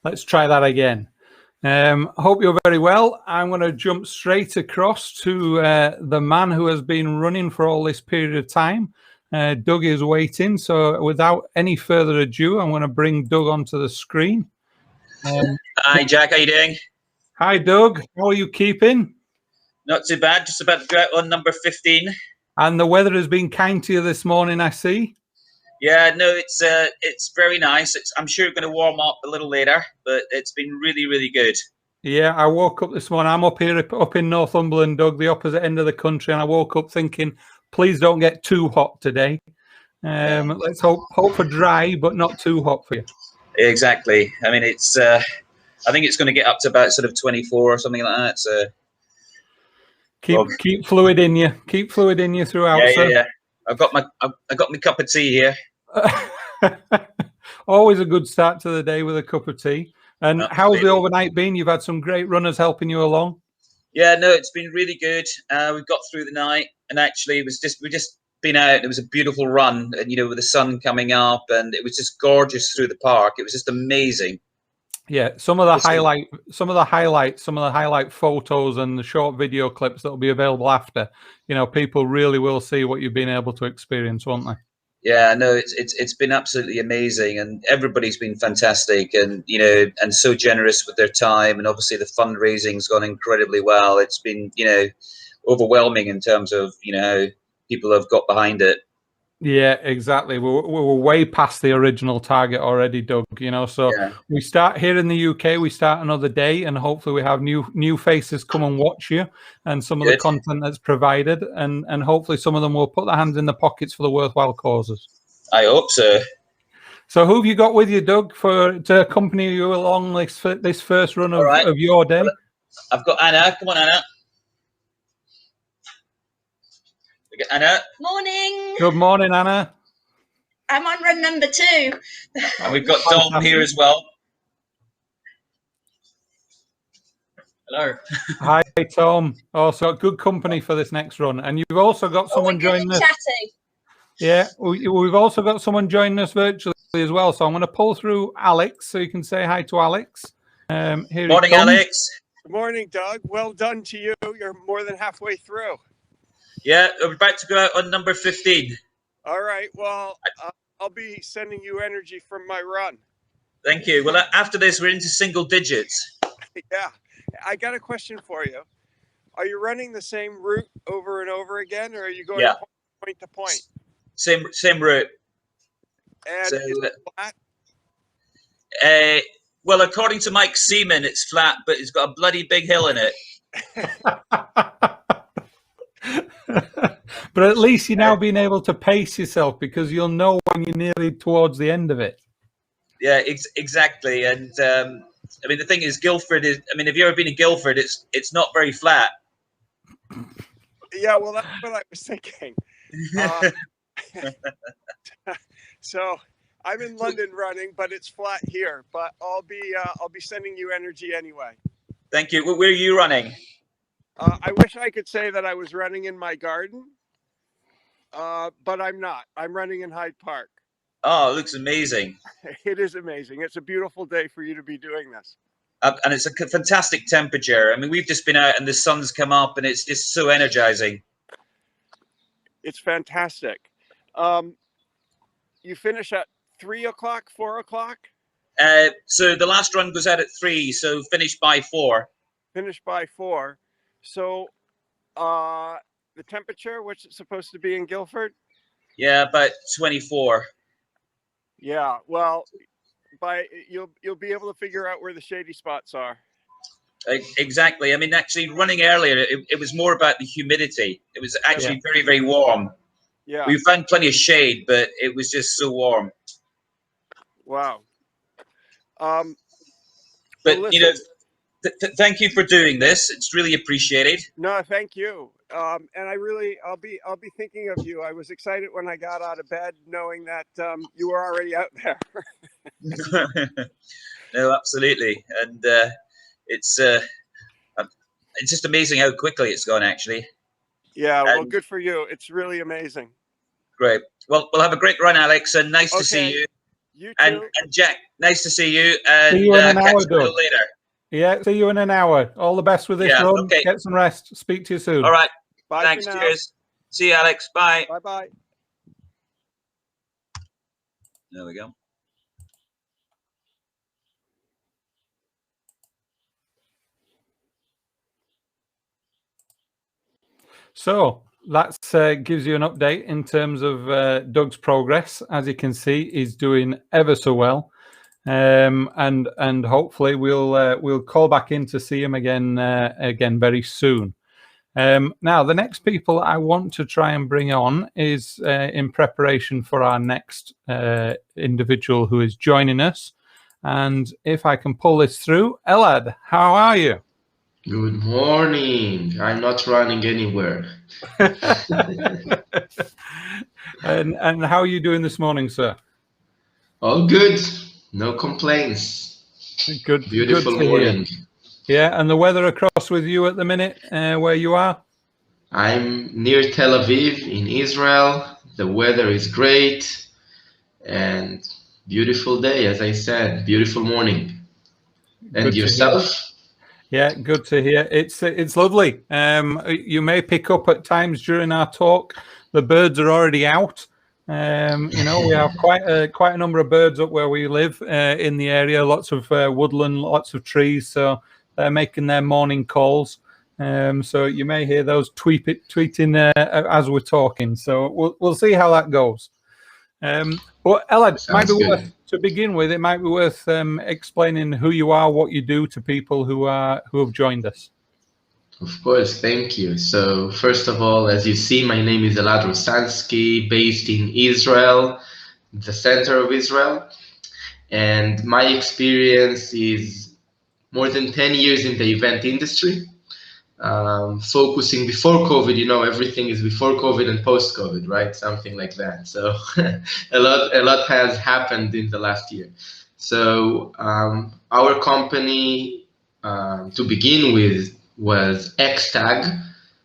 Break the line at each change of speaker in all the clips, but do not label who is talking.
Let's try that again. I hope you're very well. I'm going to jump straight across to the man who has been running for all this period of time. Doug is waiting. So without any further ado, I'm going to bring Doug onto the screen.
Hi, Jack. How you doing?
Hi, Doug. How are you keeping?
Not too bad. Just about to go out on number 15.
And the weather has been kind to you this morning, I see.
Yeah, no, it's very nice. I'm sure it's going to warm up a little later, but it's been really, really good.
Yeah, I woke up this morning. I'm up here, up in Northumberland, Doug, the opposite end of the country, and I woke up thinking, please don't get too hot today. Let's hope for dry, but not too hot for you.
Exactly. I mean, I think it's going to get up to about sort of 24 or something like that. So
keep fluid in you. Keep fluid in you throughout.
Yeah. I've got my cup of tea here.
Always a good start to the day with a cup of tea. And
Absolutely.
How's the overnight been? You've had some great runners helping you along.
Yeah, no, it's been really good. We've got through the we just been out. It was a beautiful run, and with the sun coming up, and it was just gorgeous through the park. It was just amazing.
Yeah, some of the highlight photos and the short video clips that will be available after. People really will see what you've been able to experience, won't they?
Yeah, no, it's been absolutely amazing, and everybody's been fantastic, and and so generous with their time, and obviously the fundraising's gone incredibly well. It's been overwhelming in terms of how people have got behind it.
Yeah, exactly. We're way past the original target already, Doug. So yeah. We start here in the UK. We start another day, and hopefully we have new faces come and watch you, and some of the content that's provided, and hopefully some of them will put their hands in the pockets for the worthwhile causes.
I hope so.
So who have you got with you, Doug, to accompany you along this first run of your day?
I've got Anna. Come on, Anna. Anna.
Morning.
Good morning, Anna.
I'm on run number 2.
And we've got Tom here as well. Hello.
Hi, Tom. Also, good company for this next run. And you've also got someone joining us.
Chatting.
Yeah, we've also got someone joining us virtually as well. So I'm going to pull through Alex so you can say hi to Alex. Here
morning, Alex.
Good morning, Doug. Well done to you. You're more than halfway through.
Yeah, we're about to go out on number 15.
All right. Well, I'll be sending you energy from my run.
Thank you. Well, after this, we're into single digits.
Yeah. I got a question for you. Are you running the same route over and over again, or are you going point to point? Same
route.
And is it flat?
Well, according to Mike Seaman, it's flat, but it's got a bloody big hill in it.
But at least you're now being able to pace yourself because you'll know when you're nearly towards the end of it.
Yeah, exactly. And I mean, the thing is, Guildford is. I mean, have you ever been to Guildford? It's not very flat.
Yeah, well, that's what I was thinking. So I'm in London running, but it's flat here. But I'll be sending you energy anyway.
Thank you. Where are you running?
I wish I could say that I was running in my garden, but I'm not. I'm running in Hyde Park.
Oh, it looks amazing.
It is amazing. It's a beautiful day for you to be doing this.
And it's a fantastic temperature. I mean, we've just been out and the sun's come up and it's just so energizing.
It's fantastic. You finish at 3 o'clock, 4 o'clock?
So the last run goes out at 3, so finish by 4.
Finish by 4. So the temperature, what's it supposed to be in Guildford?
Yeah, about 24.
Yeah, well, you'll be able to figure out where the shady spots are.
Exactly. I mean, actually, running earlier, it was more about the humidity. It was actually very, very warm.
Yeah.
We found plenty of shade, but it was just so warm.
Wow.
But well, you know, thank you for doing this. It's really appreciated.
No, thank you. And I'll be thinking of you. I was excited when I got out of bed, knowing that you were already out there.
No, absolutely, and it's just amazing how quickly it's gone. Actually.
Yeah. Well, good for you. It's really amazing.
Great. Well, we'll have a great run, Alex, and nice to see you.
You too.
And Jack, nice to see you. And
see you in an
catch
hour,
you
Doug.
later.
Yeah, see you in an hour. All the best with this run.
Okay.
Get some rest. Speak to you soon.
All right.
Bye.
Thanks.
For now.
Cheers. See you, Alex. Bye.
Bye.
There we go.
So that gives you an update in terms of Doug's progress. As you can see, he's doing ever so well, and hopefully we'll call back in to see him again very soon. Now, the next people I want to try and bring on is in preparation for our next individual who is joining us. And if I can pull this through, Elad, how are you?
Good morning. I'm not running anywhere.
And how are you doing this morning, sir?
All good. No complaints.
Good.
Beautiful
good
morning.
Yeah, and the weather across with you at the minute, where you are?
I'm near Tel Aviv in Israel. The weather is great and beautiful day, as I said. Beautiful morning. And
Good
yourself?
Yeah, good to hear. It's lovely. You may pick up at times during our talk, the birds are already out. We have quite a number of birds up where we live in the area. Lots of woodland, lots of trees. So they're making their morning calls. So you may hear those tweeting as we're talking. So we'll see how that goes. But Elad, might be worth, to begin with, it might be worth explaining who you are, what you do to people who have joined us.
Of course, thank you. So first of all, as you see, my name is Elad Rosanski, based in Israel, the center of Israel. And my experience is more than 10 years in the event industry, focusing before COVID. Everything is before COVID and post-COVID, right? Something like that. So a lot has happened in the last year. So our company, to begin with, was XTAG,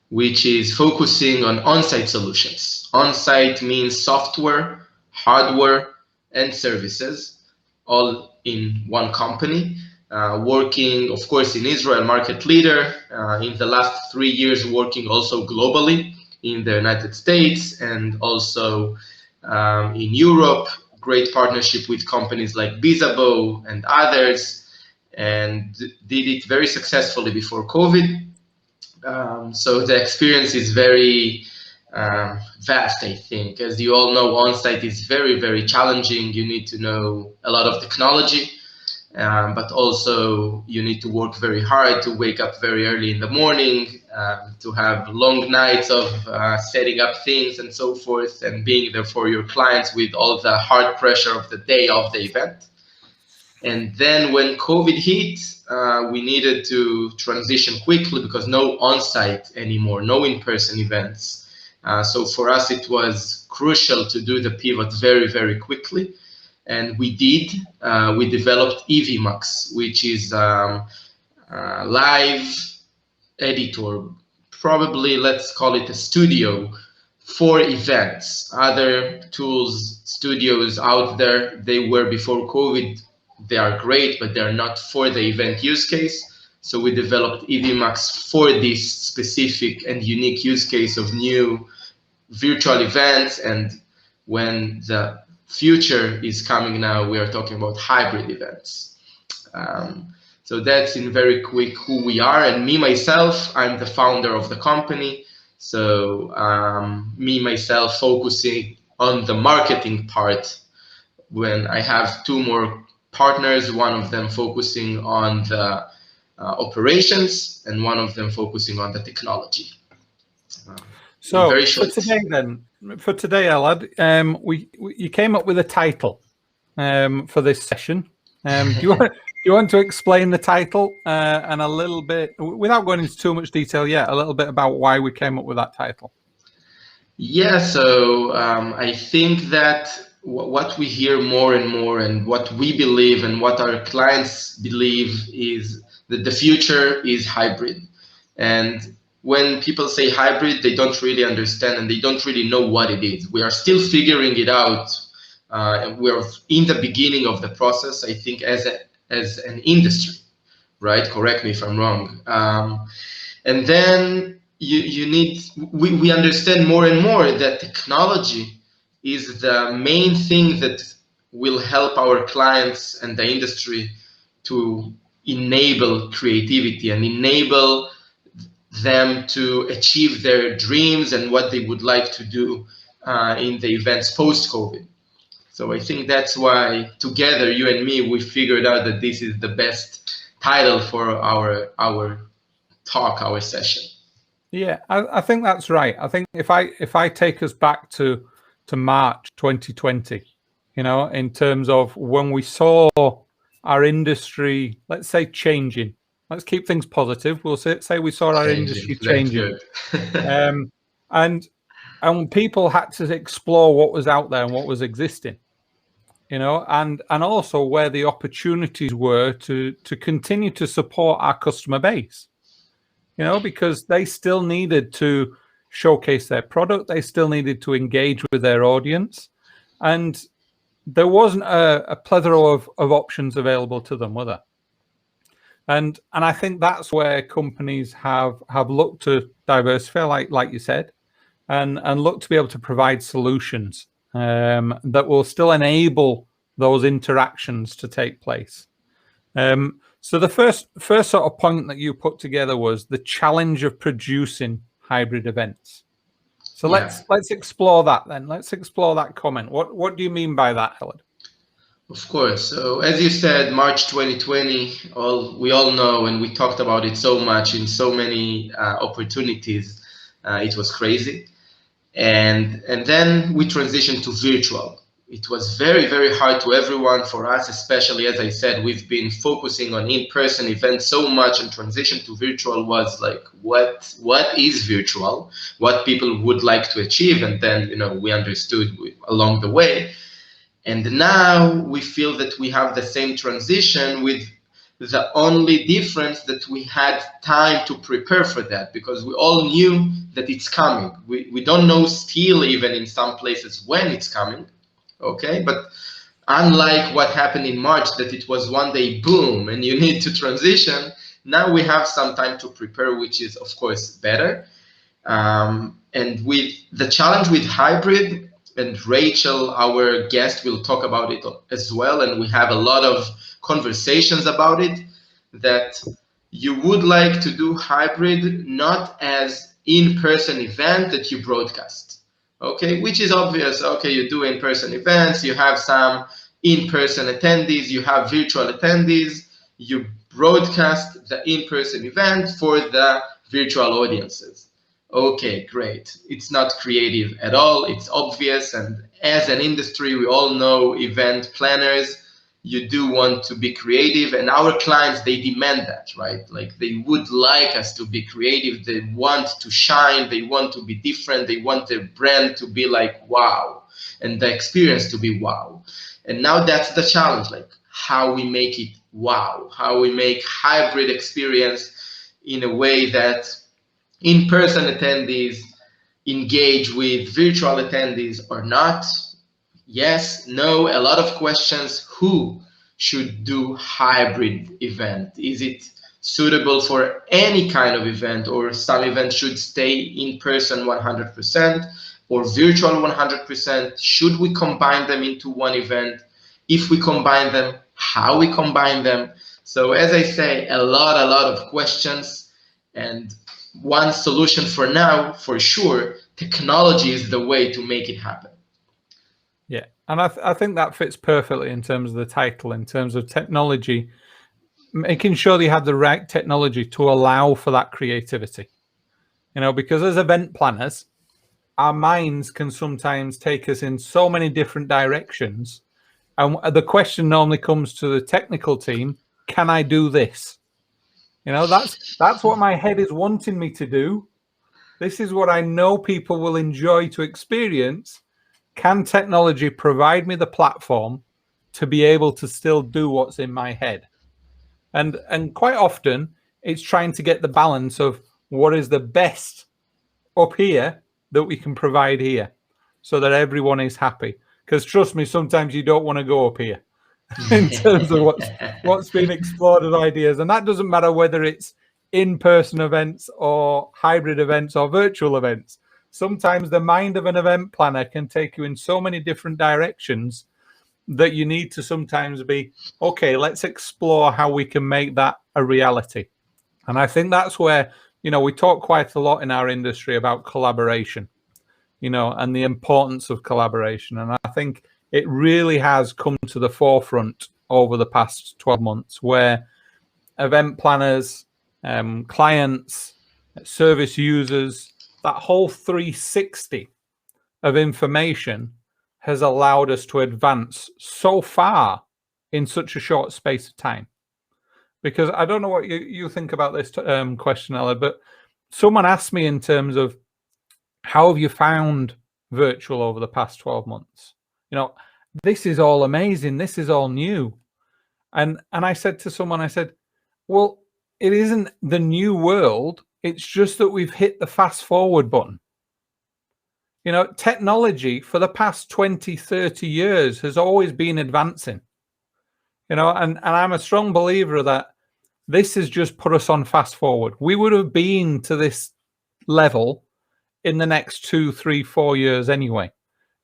which is focusing on on-site solutions. On-site means software, hardware, and services, all in one company. Working, of course, in Israel, market leader. In the last 3 years, working also globally in the United States and also in Europe. Great partnership with companies like Bizabo and others, and did it very successfully before COVID. So the experience is very vast, I think. As you all know, on-site is very, very challenging. You need to know a lot of technology. But also you need to work very hard, to wake up very early in the morning, to have long nights of setting up things and so forth, and being there for your clients with all the hard pressure of the day of the event. And then when COVID hit, we needed to transition quickly because no on-site anymore, no in-person events. So for us, it was crucial to do the pivot very, very quickly. And we did. We developed EVMUX, which is a live editor, probably let's call it a studio for events. Other tools, studios out there, they were before COVID. They are great, but they're not for the event use case. So we developed EVMUX for this specific and unique use case of new virtual events. And when the future is coming now, we are talking about hybrid events. So that's in very quick who we are. And me, myself, I'm the founder of the company. So me, myself, focusing on the marketing part, when I have 2 more partners, one of them focusing on the operations and one of them focusing on the technology.
So for today, Elad, you came up with a title for this session. Do you want to explain the title and a little bit, without going into too much detail yet, a little bit about why we came up with that title?
Yeah, so I think that what we hear more and more, and what we believe and what our clients believe, is that the future is hybrid. And when people say hybrid, they don't really understand and they don't really know what it is. We are still figuring it out We're in the beginning of the process, I think, as an industry, right? Correct me if I'm wrong. And then we understand more and more that technology is the main thing that will help our clients and the industry to enable creativity and enable them to achieve their dreams and what they would like to do in the events post-COVID. So I think that's why together, you and me, we figured out that this is the best title for our talk, our session.
Yeah, I think that's right. I think if I take us back to March 2020, you know, in terms of when we saw our industry, let's say, changing. Let's keep things positive. We'll say we saw our industry changing. And people had to explore what was out there and what was existing, you know, and also where the opportunities were to continue to support our customer base, you know, because they still needed to showcase their product. They still needed to engage with their audience. And there wasn't a plethora of options available to them, were there? And I think that's where companies have looked to diversify, like you said, and look to be able to provide solutions that will still enable those interactions to take place. So the first sort of point that you put together was the challenge of producing hybrid events. So let's explore that then. Let's explore that comment. What do you mean by that, Elad?
Of course. So as you said, March 2020, we all know, and we talked about it so much in so many opportunities. It was crazy. And then we transitioned to virtual. It was very, very hard to everyone. For us, especially, as I said, we've been focusing on in-person events so much, and transition to virtual was like, what is virtual? What people would like to achieve? And then, you know, we understood along the way. And now we feel that we have the same transition, with the only difference that we had time to prepare for that, because we all knew that it's coming. We don't know still, even in some places, when it's coming, okay? But unlike what happened in March, that it was one day, boom, and you need to transition, now we have some time to prepare, which is, of course, better. And with the challenge with hybrid, and Rachel, our guest, will talk about it as well, and we have a lot of conversations about it, that you would like to do hybrid not as in-person event that you broadcast, okay, which is obvious. Okay, you do in-person events, you have some in-person attendees, you have virtual attendees, you broadcast the in-person event for the virtual audiences. Okay, great. It's not creative at all. It's obvious. And as an industry, we all know event planners, you do want to be creative, and our clients, they demand that, right? Like, they would like us to be creative. They want to shine. They want to be different. They want their brand to be like, wow, and the experience to be wow. And now that's the challenge, like how we make it wow, how we make hybrid experience in a way that in-person attendees engage with virtual attendees or not. Yes, no, a lot of questions. Who should do hybrid event? Is it suitable for any kind of event, or some events should stay in person 100% or virtual 100%? Should we combine them into one event? If we combine them, how we combine them? So as I say, a lot of questions, and one solution for now, for sure, technology is the way to make it happen.
Yeah, and I think that fits perfectly in terms of the title, in terms of technology, making sure that you have the right technology to allow for that creativity. You know, because as event planners, our minds can sometimes take us in so many different directions. And the question normally comes to the technical team, can I do this? You know, that's what my head is wanting me to do. This is what I know people will enjoy to experience. Can technology provide me the platform to be able to still do what's in my head? And quite often it's trying to get the balance of what is the best up here that we can provide here, so that everyone is happy. because trust me, sometimes you don't want to go up here in terms of what's being explored as ideas. And that doesn't matter whether it's in-person events or hybrid events or virtual events. Sometimes the mind of an event planner can take you in so many different directions that you need to sometimes be, okay, let's explore how we can make that a reality. And I think that's where, you know, we talk quite a lot in our industry about collaboration, you know, and the importance of collaboration. And I think it really has come to the forefront over the past 12 months, where event planners, clients, service users, that whole 360 of information has allowed us to advance so far in such a short space of time. Because I don't know what you think about this question, Elad, but someone asked me in terms of how have you found virtual over the past 12 months? You know, this is all amazing. This is all new. And I said to someone, I said, well, it isn't the new world. It's just that we've hit the fast forward button. You know, technology for the past 20, 30 years has always been advancing. You know, and I'm a strong believer that this has just put us on fast forward. We would have been to this level in the next 2, 3, 4 years anyway.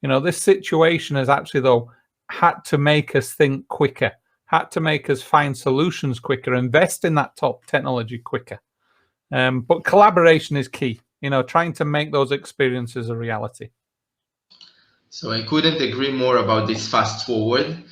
You know, this situation has actually, though, had to make us think quicker, had to make us find solutions quicker, invest in that top technology quicker. But collaboration is key, you know, trying to make those experiences a reality.
So I couldn't agree more about this fast forward.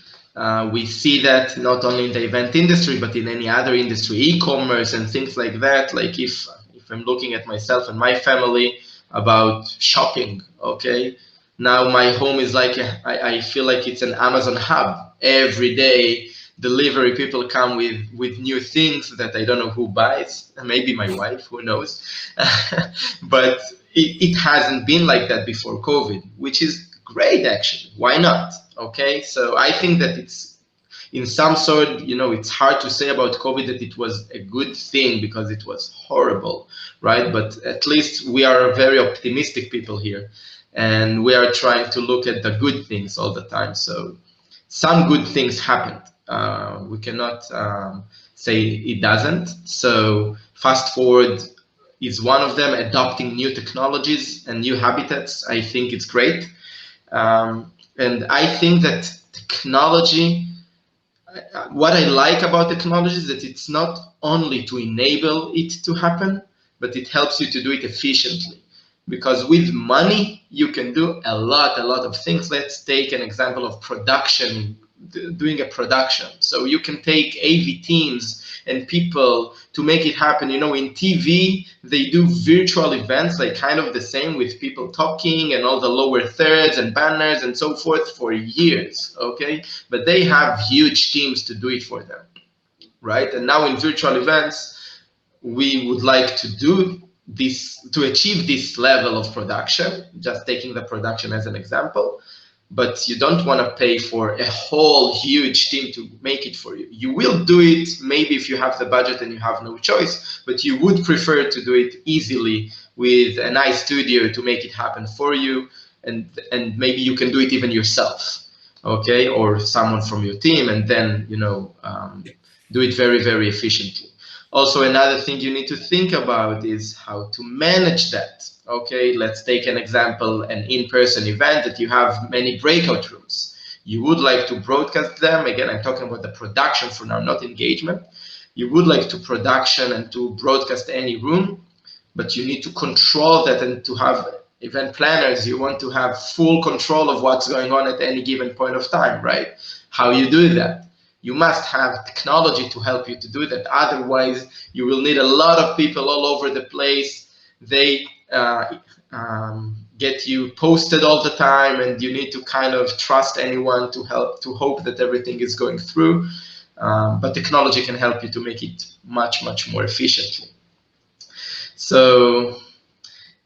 We see that not only in the event industry, but in any other industry, e-commerce and things like that. Like if I'm looking at myself and my family about shopping, okay, now my home is like, I feel like it's an Amazon hub. Every day, delivery people come with new things that I don't know who buys. Maybe my wife, who knows. But it hasn't been like that before COVID, which is great, actually. Why not? Okay, so I think that it's in some sort, you know, it's hard to say about COVID that it was a good thing because it was horrible, right? But at least we are very optimistic people here, and we are trying to look at the good things all the time. So some good things happened. We cannot say it doesn't. So fast forward is one of them. Adopting new technologies and new habitats, I think it's great. And I think that technology, what I like about technology is that it's not only to enable it to happen, but it helps you to do it efficiently. Because with money, you can do a lot of things. Let's take an example of production, doing a production. So you can take AV teams and people to make it happen. You know, in TV, they do virtual events, like kind of the same with people talking and all the lower thirds and banners and so forth for years, okay? But they have huge teams to do it for them, right? And now in virtual events, we would like to do this, to achieve this level of production, just taking the production as an example. But you don't want to pay for a whole huge team to make it for you. You will do it maybe if you have the budget and you have no choice, but you would prefer to do it easily with a nice studio to make it happen for you, and maybe you can do it even yourself, okay, or someone from your team, and then, you know, do it very efficiently. Also, another thing you need to think about is how to manage that. Okay, let's take an example, an in-person event that you have many breakout rooms. You would like to broadcast them. Again, I'm talking about the production for now, not engagement. You would like to production and to broadcast any room, but you need to control that, and to have event planners, you want to have full control of what's going on at any given point of time, right? How you do that? You must have technology to help you to do that. Otherwise, you will need a lot of people all over the place. They get you posted all the time, and you need to kind of trust anyone to hope that everything is going through. But technology can help you to make it much more efficiently. So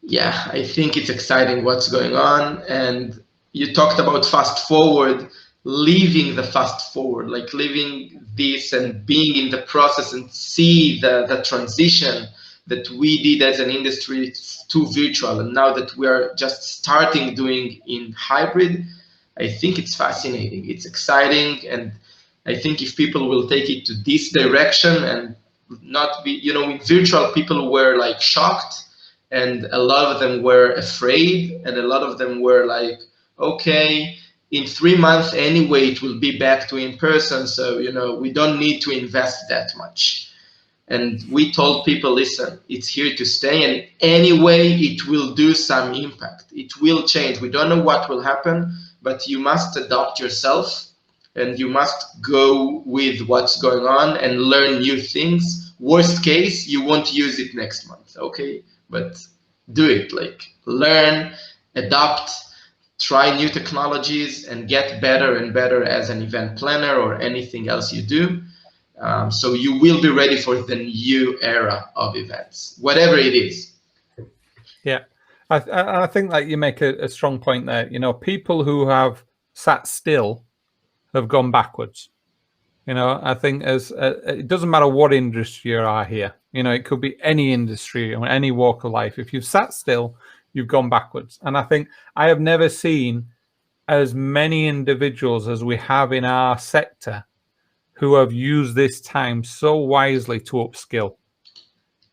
yeah, I think it's exciting what's going on. And you talked about fast forward, leaving the fast forward, like living this and being in the process and see the transition that we did as an industry to virtual, and now that we are just starting doing in hybrid, I think it's fascinating, it's exciting, and I think if people will take it to this direction and not be, you know, in virtual, people were like shocked, and a lot of them were afraid, and a lot of them were like, okay, in 3 months anyway, it will be back to in person, so, you know, we don't need to invest that much. And we told people, listen, it's here to stay, and anyway, it will do some impact. It will change. We don't know what will happen, but you must adopt yourself, and you must go with what's going on and learn new things. Worst case, you won't use it next month, okay? But do it, like learn, adopt, try new technologies, and get better and better as an event planner or anything else you do. So you will be ready for the new era of events, whatever it is.
Yeah, I think that you make a strong point there. You know, people who have sat still have gone backwards. You know, I think it doesn't matter what industry you are here. You know, it could be any industry or any walk of life. If you've sat still, you've gone backwards. And I think I have never seen as many individuals as we have in our sector who have used this time so wisely to upskill.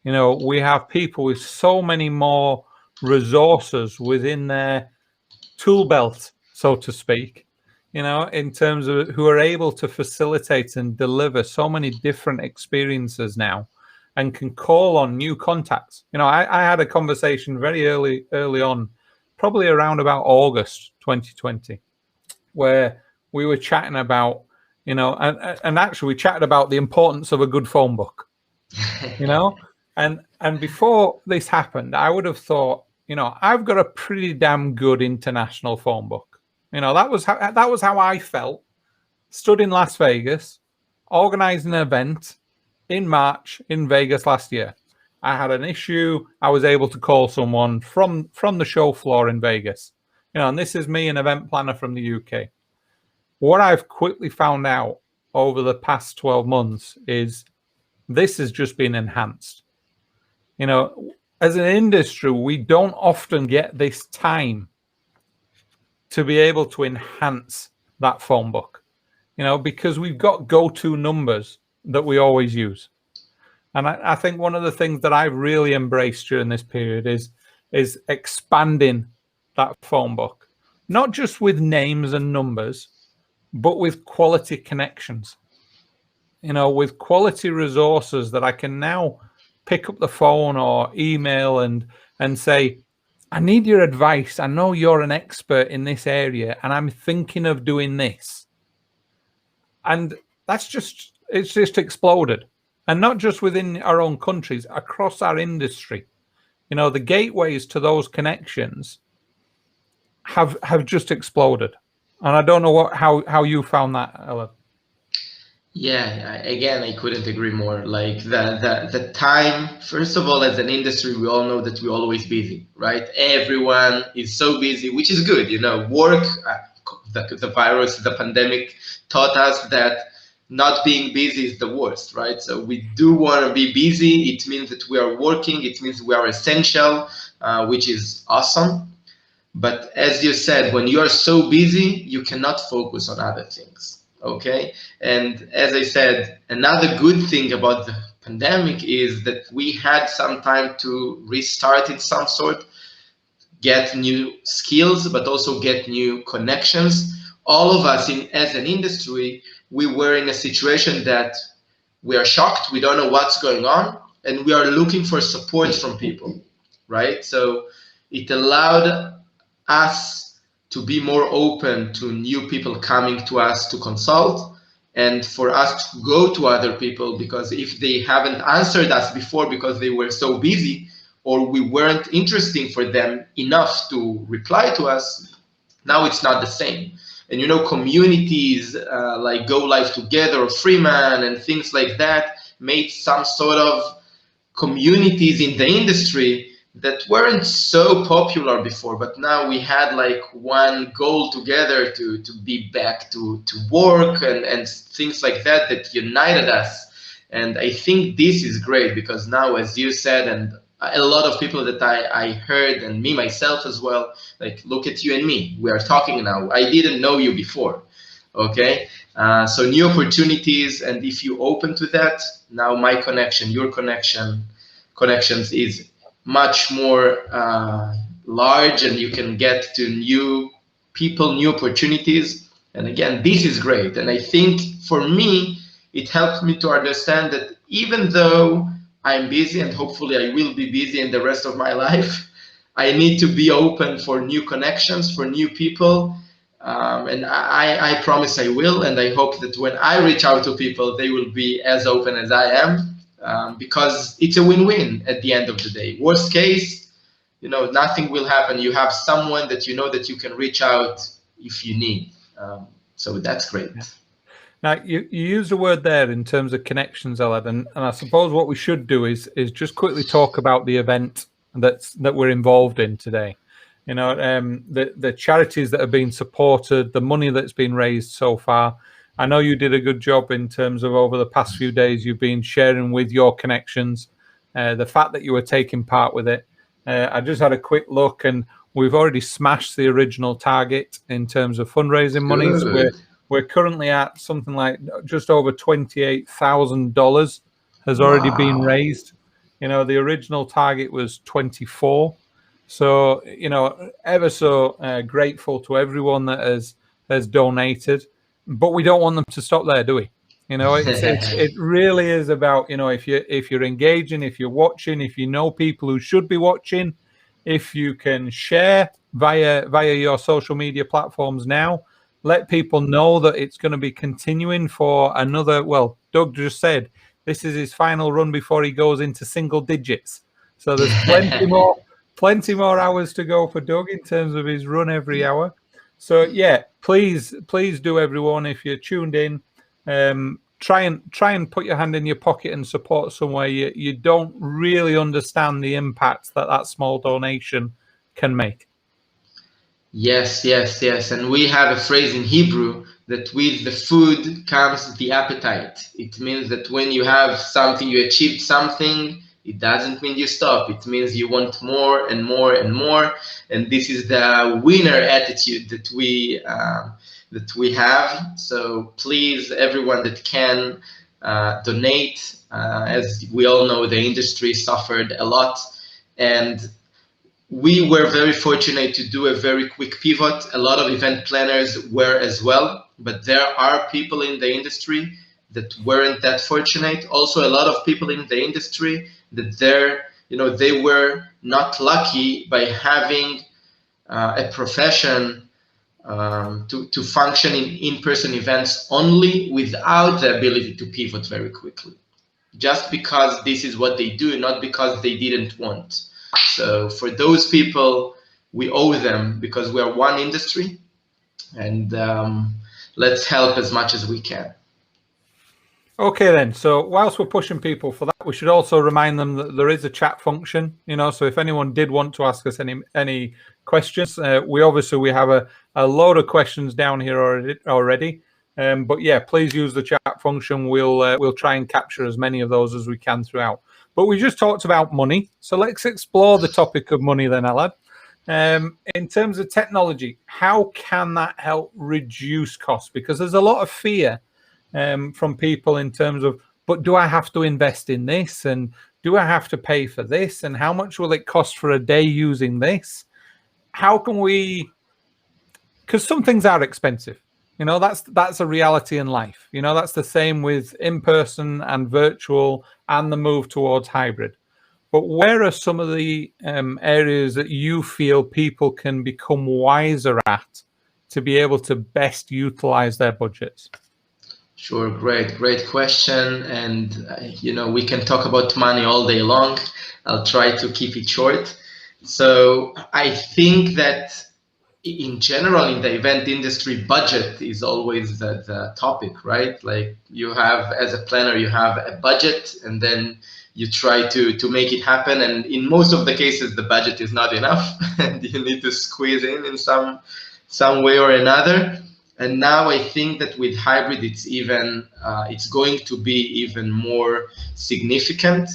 You know, we have people with so many more resources within their tool belt, so to speak, you know, in terms of who are able to facilitate and deliver so many different experiences now and can call on new contacts. You know, I had a conversation very early on, probably around about August 2020, where we were chatting about, you know, and actually we chatted about the importance of a good phone book, you know, and before this happened, I would have thought, you know, I've got a pretty damn good international phone book. You know, that was how I felt. Stood in Las Vegas, organized an event in March in Vegas last year. I had an issue. I was able to call someone from the show floor in Vegas. You know, and this is me, an event planner from the UK. What I've quickly found out over the past 12 months is this has just been enhanced. You know, as an industry, we don't often get this time to be able to enhance that phone book, you know, because we've got go-to numbers that we always use. And I think one of the things that I've really embraced during this period is expanding that phone book, not just with names and numbers, but with quality connections, you know, with quality resources that I can now pick up the phone or email and say, I need your advice. I know you're an expert in this area and I'm thinking of doing this. And it's just exploded. And not just within our own countries, across our industry. You know, the gateways to those connections have just exploded. And I don't know how you found that, Elad.
Yeah, again, I couldn't agree more. Like the time, first of all, as an industry, we all know that we're always busy, right? Everyone is so busy, which is good. You know, work, the virus, the pandemic taught us that not being busy is the worst, right? So we do want to be busy. It means that we are working. It means we are essential, which is awesome. But as you said, when you are so busy, you cannot focus on other things, okay? And as I said, another good thing about the pandemic is that we had some time to restart in some sort, get new skills, but also get new connections. All of us as an industry, we were in a situation that we are shocked, we don't know what's going on, and we are looking for support from people, right? So it allowed us to be more open to new people coming to us to consult, and for us to go to other people, because if they haven't answered us before because they were so busy or we weren't interesting for them enough to reply to us, now it's not the same. And you know, communities like Go Live Together or Freeman and things like that made some sort of communities in the industry that weren't so popular before, but now we had like one goal together to be back to work and things like that united us. And I think this is great because now, as you said, and a lot of people that I heard, and me myself as well, like, look at you and me, we are talking now. I didn't know you before, okay? So new opportunities, and if you open to that, now my connection, your connections is much more large, and you can get to new people, new opportunities. And again, this is great. And I think for me, it helped me to understand that even though I'm busy, and hopefully I will be busy in the rest of my life, I need to be open for new connections, for new people. And I promise I will. And I hope that when I reach out to people, they will be as open as I am, because it's a win-win at the end of the day. Worst case, nothing will happen. You have someone that you know that you can reach out if you need. So that's great.
Yeah. Now, you used a word there in terms of connections, Elad, and I suppose what we should do is just quickly talk about the event that we're involved in today. The charities that have been supported, the money that's been raised so far. I know you did a good job in terms of over the past few days you've been sharing with your connections, the fact that you were taking part with it. I just had a quick look, and we've already smashed the original target in terms of fundraising monies. We're currently at something like just over $28,000 has already been raised. The original target was 24. So, ever so grateful to everyone that has donated, but we don't want them to stop there, do we? It really is about, if you're engaging, if you're watching, if you know people who should be watching, if you can share via your social media platforms now, let people know that it's going to be continuing for another, well, Doug just said, this is his final run before he goes into single digits. So there's plenty more hours to go for Doug in terms of his run every hour. So yeah, please do, everyone, if you're tuned in, try and put your hand in your pocket and support somewhere you don't really understand the impact that small donation can make.
Yes. And we have a phrase in Hebrew that with the food comes the appetite. It means that when you have something, you achieved something, it doesn't mean you stop. It means you want more and more and more. And this is the winner attitude that we have. So please, everyone that can donate. As we all know, the industry suffered a lot, and we were very fortunate to do a very quick pivot. A lot of event planners were as well, but there are people in the industry that weren't that fortunate. Also, a lot of people in the industry that they were not lucky by having a profession to function in in-person events only, without the ability to pivot very quickly, just because this is what they do, not because they didn't want. So for those people, we owe them, because we are one industry, and let's help as much as we can.
Okay then, so whilst we're pushing people for that, we should also remind them that there is a chat function, so if anyone did want to ask us any questions, we have a load of questions down here already. But yeah, please use the chat function. We'll try and capture as many of those as we can throughout. But we just talked about money, so let's explore the topic of money then, Elad. In terms of technology, how can that help reduce costs? Because there's a lot of fear from people in terms of, but do I have to invest in this, and do I have to pay for this, and how much will it cost for a day using this? How can we, because some things are expensive, that's a reality in life. That's the same with in-person and virtual and the move towards hybrid. But where are some of the areas that you feel people can become wiser at to be able to best utilize their budgets?
Sure, great question. And we can talk about money all day long. I'll try to keep it short. So I think that in general, in the event industry, budget is always the topic, right? Like, you have, as a planner, you have a budget, and then you try to make it happen. And in most of the cases, the budget is not enough, and you need to squeeze in some way or another. And now I think that with hybrid, it's going to be even more significant.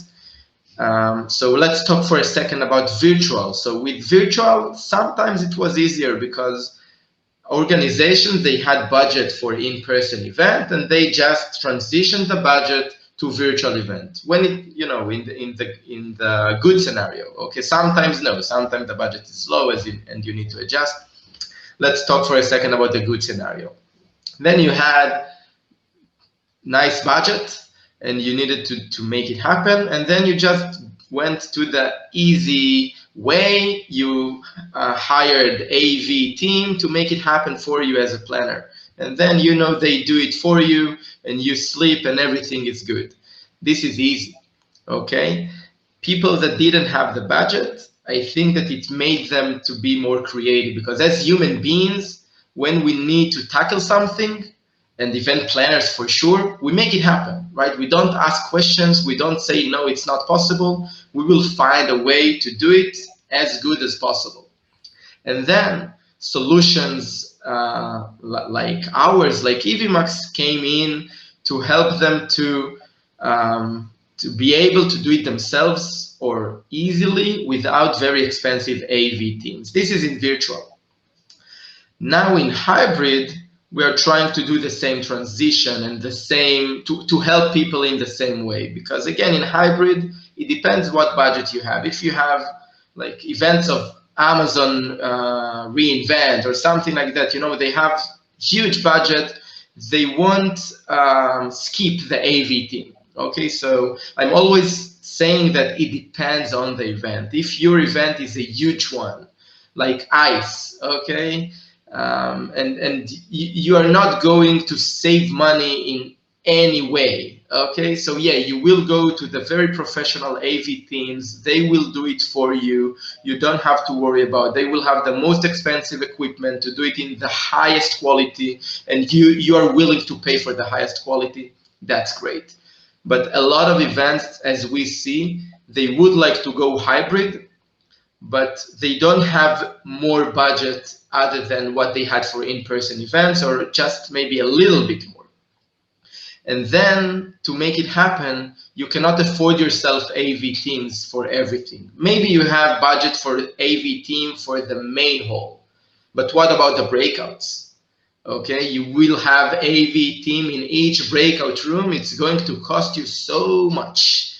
So let's talk for a second about virtual. So with virtual, sometimes it was easier because organizations, they had budget for in-person event and they just transitioned the budget to virtual event when it, you know, in the good scenario. Okay, sometimes no, sometimes the budget is low and you need to adjust. Let's talk for a second about the good scenario. Then you had nice budget and you needed to make it happen, and then you just went to the easy way. You hired AV team to make it happen for you as a planner, and then, you know, they do it for you and you sleep and everything is good. This is easy. Okay, people that didn't have the budget, I think that it made them to be more creative, because as human beings, when we need to tackle something, and event planners for sure, we make it happen, right? We don't ask questions. We don't say, no, it's not possible. We will find a way to do it as good as possible. And then solutions like ours, like EVMUX, came in to help them to be able to do it themselves or easily without very expensive AV teams. This is in virtual. Now in hybrid, we are trying to do the same transition and the same to help people in the same way, because again, in hybrid, it depends what budget you have. If you have like events of Amazon reInvent or something like that, you know, they have huge budget, they won't skip the AV team. Okay, so I'm always saying that it depends on the event. If your event is a huge one, like ICE, okay, and you are not going to save money in any way, okay? So yeah, you will go to the very professional AV teams. They will do it for you. You don't have to worry about it. They will have the most expensive equipment to do it in the highest quality, and you are willing to pay for the highest quality. That's great. But a lot of events, as we see, they would like to go hybrid, but they don't have more budget other than what they had for in-person events, or just maybe a little bit more. And then to make it happen, you cannot afford yourself AV teams for everything. Maybe you have budget for AV team for the main hall, but what about the breakouts? Okay, you will have AV team in each breakout room. It's going to cost you so much.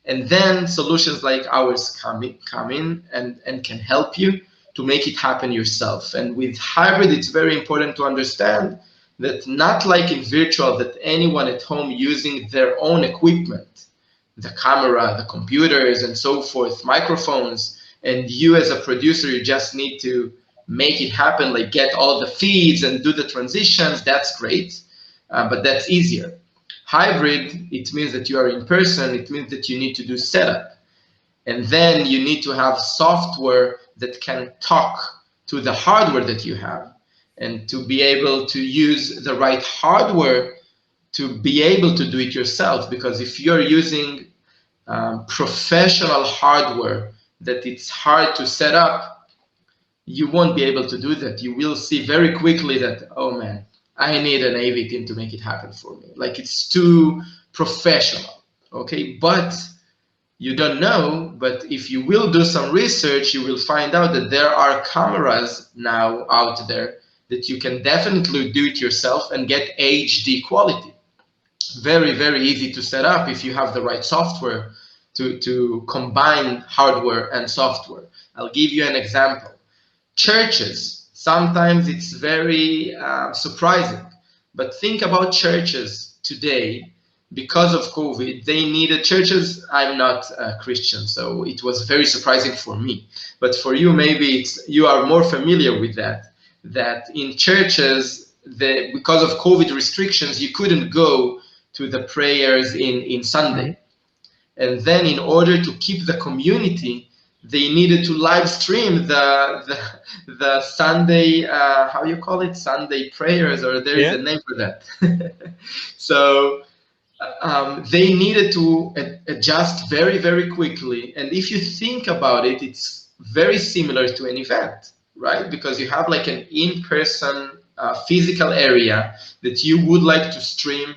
And then solutions like ours come in and can help you to make it happen yourself. And with hybrid, it's very important to understand that not like in virtual, that anyone at home using their own equipment, the camera, the computers, and so forth, microphones, and you as a producer, you just need to make it happen, like get all the feeds and do the transitions. That's great, but that's easier. Hybrid, it means that you are in person. It means that you need to do setup. And then you need to have software that can talk to the hardware that you have, and to be able to use the right hardware to be able to do it yourself. Because if you're using professional hardware that it's hard to set up, you won't be able to do that. You will see very quickly that, oh man, I need an AV team to make it happen for me. Like, it's too professional, okay? But you don't know, but if you will do some research, you will find out that there are cameras now out there that you can definitely do it yourself and get HD quality. Very, very easy to set up if you have the right software to combine hardware and software. I'll give you an example. Churches, sometimes it's very surprising, but think about churches today. Because of COVID, they needed churches. I'm not a Christian, so it was very surprising for me. But for you, maybe you are more familiar with that. That in churches, because of COVID restrictions, you couldn't go to the prayers in Sunday. And then in order to keep the community, they needed to live stream the Sunday, how you call it, Sunday prayers, or there is a name for that. So they needed to adjust very, very quickly. And if you think about it, it's very similar to an event, right? Because you have like an in-person physical area that you would like to stream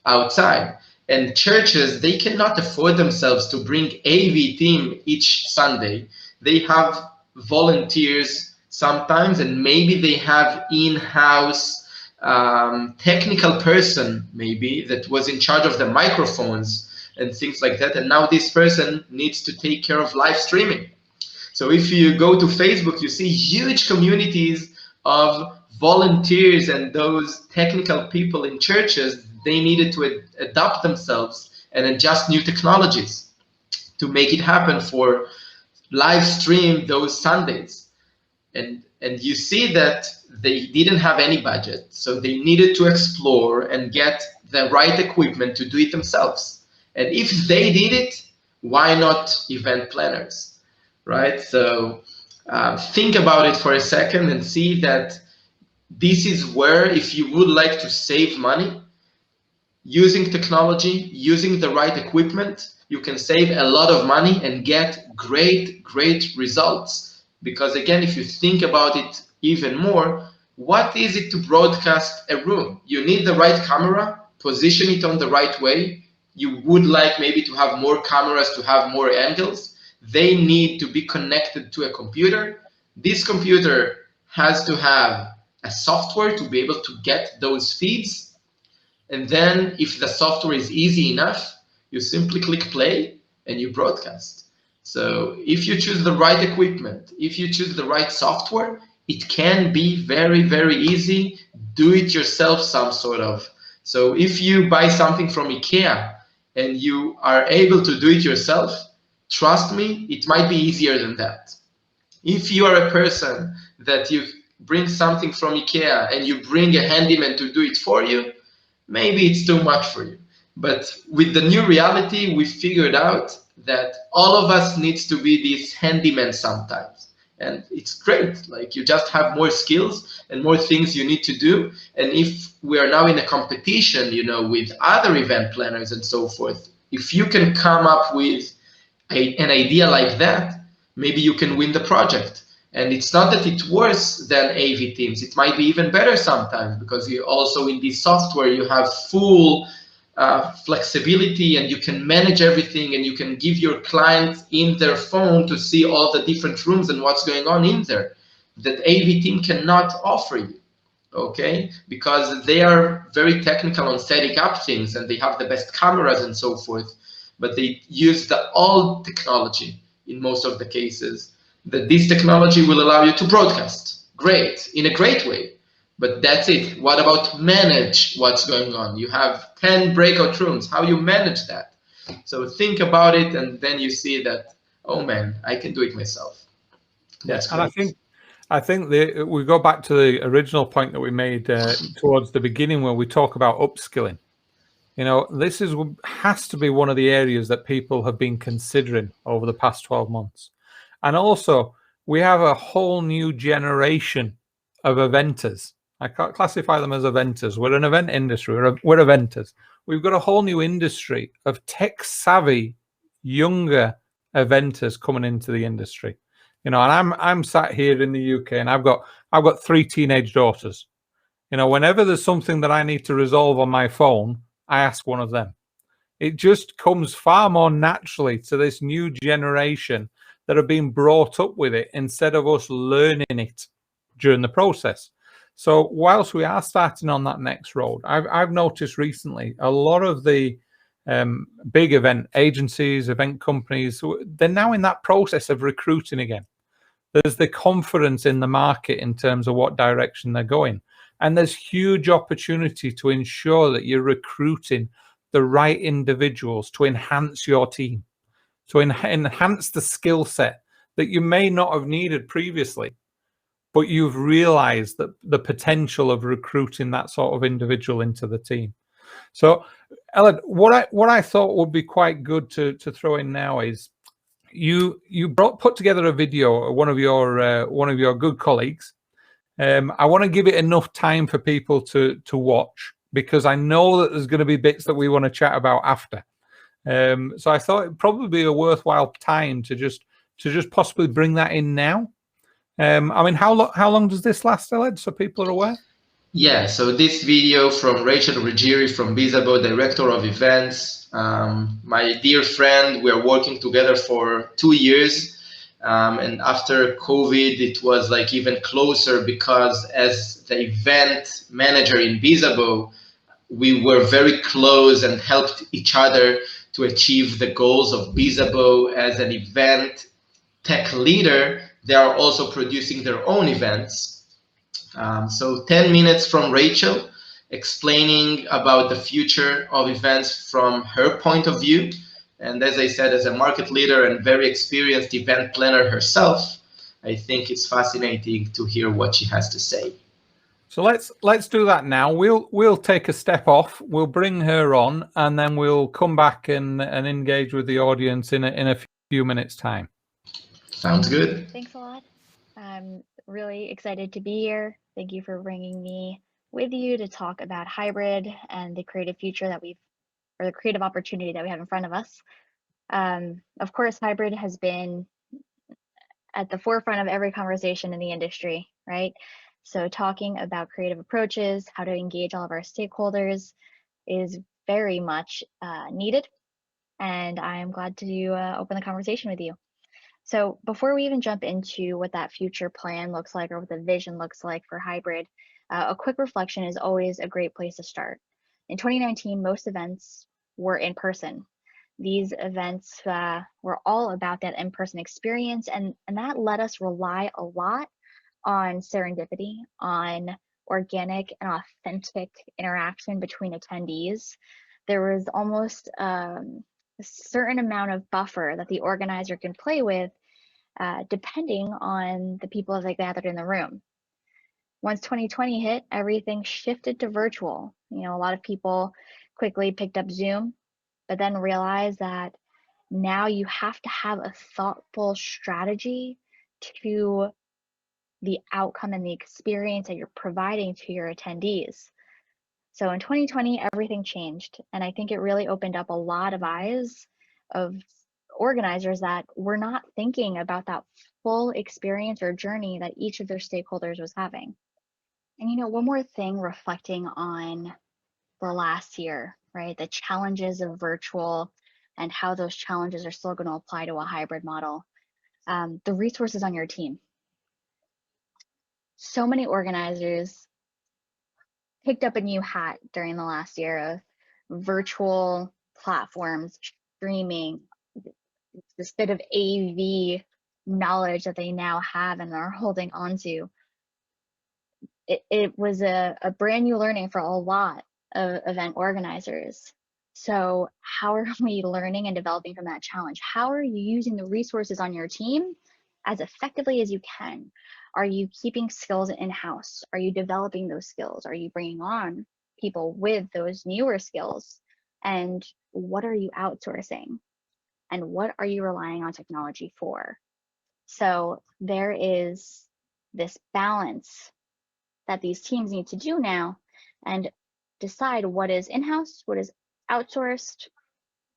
outside. And churches, they cannot afford themselves to bring AV team each Sunday. They have volunteers sometimes, and maybe they have in-house technical person maybe that was in charge of the microphones and things like that. And now this person needs to take care of live streaming. So if you go to Facebook, you see huge communities of volunteers and those technical people in churches. They needed to adapt themselves and adjust new technologies to make it happen for live stream those Sundays. And you see that they didn't have any budget, so they needed to explore and get the right equipment to do it themselves. And if they did it, why not event planners, right? So think about it for a second and see that this is where, if you would like to save money, using technology, using the right equipment, you can save a lot of money and get great results. Because again, if you think about it even more, what is it to broadcast a room? You need the right camera, position it on the right way. You would like maybe to have more cameras, to have more angles. They need to be connected to a computer. This computer has to have a software to be able to get those feeds. And then if the software is easy enough, you simply click play and you broadcast. So if you choose the right equipment, if you choose the right software, it can be very easy, do it yourself some sort of. So if you buy something from IKEA and you are able to do it yourself, trust me, it might be easier than that. If you are a person that you bring something from IKEA and you bring a handyman to do it for you, maybe it's too much for you. But with the new reality, we figured out that all of us needs to be these handymen sometimes. And it's great, like you just have more skills and more things you need to do. And if we are now in a competition, you know, with other event planners and so forth, if you can come up with an idea like that, maybe you can win the project. And it's not that it's worse than AV teams. It might be even better sometimes, because you also in this software, you have full flexibility and you can manage everything, and you can give your client in their phone to see all the different rooms and what's going on in there that AV team cannot offer you, okay? Because they are very technical on setting up things and they have the best cameras and so forth, but they use the old technology in most of the cases. That this technology will allow you to broadcast. Great, in a great way. But that's it. What about manage what's going on? You have 10 breakout rooms. How you manage that? So think about it, and then you see that, oh man, I can do it myself. That's great.
And I think we go back to the original point that we made towards the beginning, where we talk about upskilling. You know, this has to be one of the areas that people have been considering over the past 12 months. And also, we have a whole new generation of eventers. I can't classify them as eventers. We're an event industry. We're eventers. We've got a whole new industry of tech-savvy, younger eventers coming into the industry. You know, and I'm sat here in the UK, and I've got 3 teenage daughters. You know, whenever there's something that I need to resolve on my phone, I ask one of them. It just comes far more naturally to this new generation that are being brought up with it, instead of us learning it during the process. So whilst we are starting on that next road, I've noticed recently a lot of the big event agencies, event companies, they're now in that process of recruiting again. There's the confidence in the market in terms of what direction they're going. And there's huge opportunity to ensure that you're recruiting the right individuals to enhance your team, to enhance the skill set that you may not have needed previously, but you've realized that the potential of recruiting that sort of individual into the team. So, Elad, what I thought would be quite good to throw in now is you put together a video, one of your good colleagues. I want to give it enough time for people to watch, because I know that there's going to be bits that we want to chat about after. So I thought it'd probably be a worthwhile time to just possibly bring that in now. I mean, how long does this last, Elad, so people are aware?
Yeah, so this video from Rachel Ruggieri from Bizabo, Director of Events, My dear friend, we are working together for 2 years. And after COVID, it was like even closer because as the event manager in Bizabo, we were very close and helped each other to achieve the goals of Bizabo. As an event tech leader, they are also producing their own events. So 10 minutes from Rachel, explaining about the future of events from her point of view. And as I said, as a market leader and very experienced event planner herself, I think it's fascinating to hear what she has to say.
So let's do that now. We'll take a step off. We'll bring her on, and then we'll come back and engage with the audience in a few minutes' time.
Sounds good.
Thanks a lot. I'm really excited to be here. Thank you for bringing me with you to talk about hybrid and the creative future that or the creative opportunity that we have in front of us. Of course, hybrid has been at the forefront of every conversation in the industry, right? So talking about creative approaches, how to engage all of our stakeholders is very much needed. And I'm glad to open the conversation with you. So before we even jump into what that future plan looks like or what the vision looks like for hybrid, a quick reflection is always a great place to start. In 2019, most events were in person. These events were all about that in-person experience, and that let us rely a lot on serendipity, on organic and authentic interaction between attendees. There was almost a certain amount of buffer that the organizer can play with depending on the people as they gathered in the room. Once 2020 hit, everything shifted to virtual. You know, a lot of people quickly picked up Zoom, but then realized that now you have to have a thoughtful strategy to the outcome and the experience that you're providing to your attendees. So in 2020, everything changed. And I think it really opened up a lot of eyes of organizers that were not thinking about that full experience or journey that each of their stakeholders was having. And, you know, one more thing reflecting on the last year, right? The challenges of virtual and how those challenges are still going to apply to a hybrid model. The resources on your team. So many organizers picked up a new hat during the last year of virtual platforms, streaming, this bit of AV knowledge that they now have and are holding on to. It was a brand new learning for a lot of event organizers. So how are we learning and developing from that challenge? How are you using the resources on your team as effectively as you can? Are you keeping skills in-house? Are you developing those skills? Are you bringing on people with those newer skills? And what are you outsourcing? And what are you relying on technology for? So there is this balance that these teams need to do now and decide what is in-house, what is outsourced,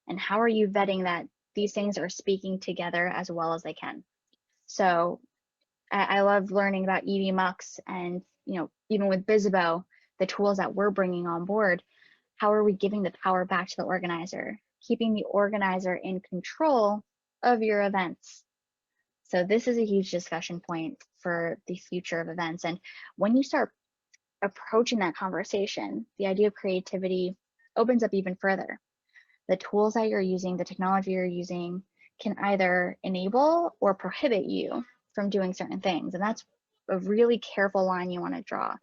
and how are you vetting that these things are speaking together as well as they can. So I love learning about EVMUX and, you know, even with Bizabo, the tools that we're bringing on board, how are we giving the power back to the organizer, keeping the organizer in control of your events. So this is a huge discussion point for the future of events. And when you start approaching that conversation, the idea of creativity opens up even further. The tools that you're using, the technology you're using can either enable or prohibit you from doing certain things. And that's a really careful line you want to draw.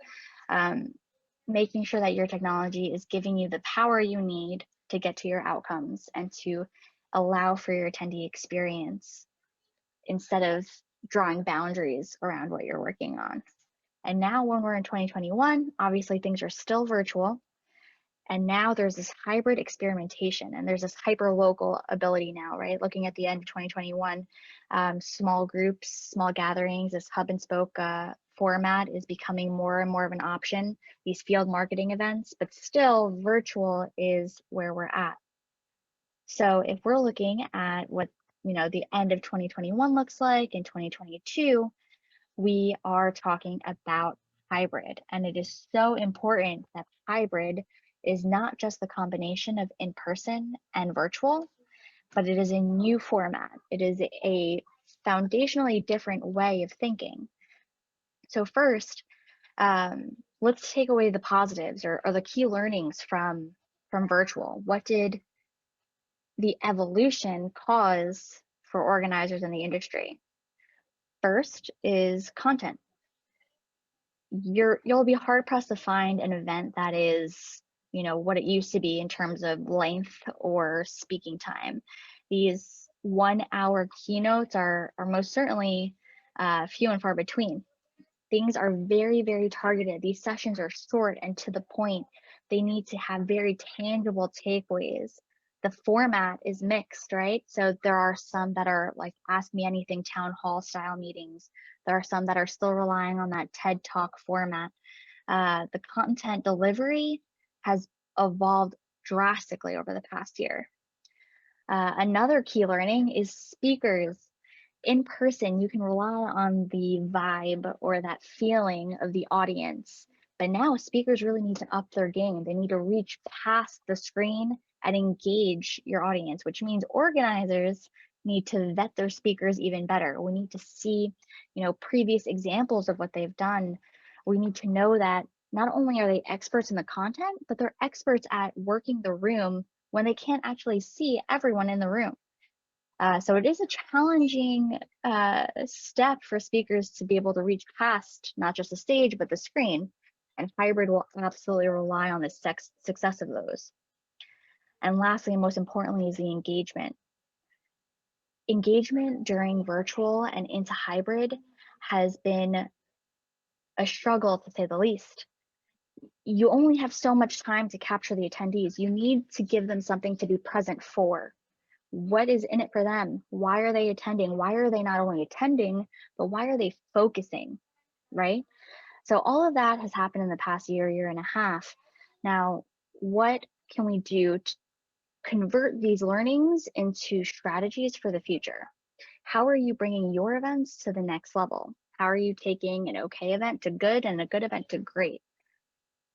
Making sure that your technology is giving you the power you need to get to your outcomes and to allow for your attendee experience instead of drawing boundaries around what you're working on. And now when we're in 2021, obviously things are still virtual. And now there's this hybrid experimentation and there's this hyper local ability now, right? Looking at the end of 2021, small groups, small gatherings, this hub and spoke format is becoming more and more of an option, these field marketing events, but still virtual is where we're at. So if we're looking at what, you know, the end of 2021 looks like in 2022, we are talking about hybrid, and it is so important that hybrid is not just the combination of in-person and virtual, but it is a new format. It is a foundationally different way of thinking. So first, let's take away the positives or the key learnings from virtual. What did the evolution cause for organizers in the industry? First is content. You'll be hard pressed to find an event that is, you know, what it used to be in terms of length or speaking time. These 1 hour keynotes are most certainly few and far between. Things are very, very targeted. These sessions are short and to the point. They need to have very tangible takeaways. The format is mixed, right? So there are some that are like Ask Me Anything town hall style meetings. There are some that are still relying on that TED Talk format. The content delivery has evolved drastically over the past year. Another key learning is speakers. In person, you can rely on the vibe or that feeling of the audience. But now speakers really need to up their game. They need to reach past the screen and engage your audience, which means organizers need to vet their speakers even better. We need to see, you know, previous examples of what they've done. We need to know that not only are they experts in the content, but they're experts at working the room when they can't actually see everyone in the room. So it is a challenging step for speakers to be able to reach past not just the stage, but the screen. And hybrid will absolutely rely on the success of those. And lastly, and most importantly, is the engagement. Engagement during virtual and into hybrid has been a struggle, to say the least. You only have so much time to capture the attendees. You need to give them something to be present for. What is in it for them? Why are they attending? Why are they not only attending, but why are they focusing, right? So all of that has happened in the past year and a half. Now, what can we do to convert these learnings into strategies for the future? How are you bringing your events to the next level? How are you taking an okay event to good and a good event to great?